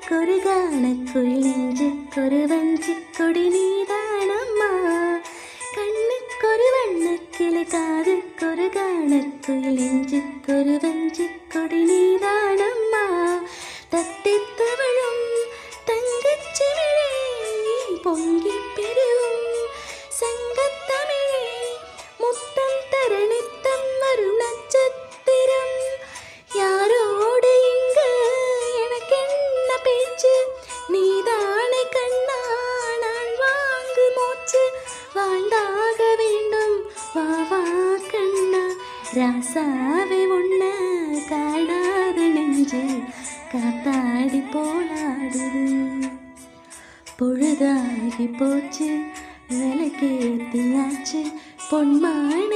காதுக்கொரு கானக்குயில் நெஞ்சுக்கொரு வஞ்சிக் கொடி நீதானம்மா. கண்ணுக்கொரு வண்ணக்கிளி காதுக்கொரு கானக்குயில் நெஞ்சுக்கொரு வஞ்சிக் கொடி நீதானம்மா. தட்டித் தவழும் தங்கச் சிமிழே பொங்கிப் பெருகும் சங்கத்தமிழே முத்தம் தர நித்தம் வரும் நட்சத்திரம். யாரோடு இங்கு எனக்கென்ன பேச்சு, நீதானே கண்ணா நான் வாங்கு மூச்சு. வாழ்ந்தாக வேண்டும் வா வா கண்ணா, ராசாவே உன்ன காடாத நெஞ்சு காத்தாடி போலாடுது. பொழுதாகி போச்சு விளக்கேத்தியாச்சு பொன்மான்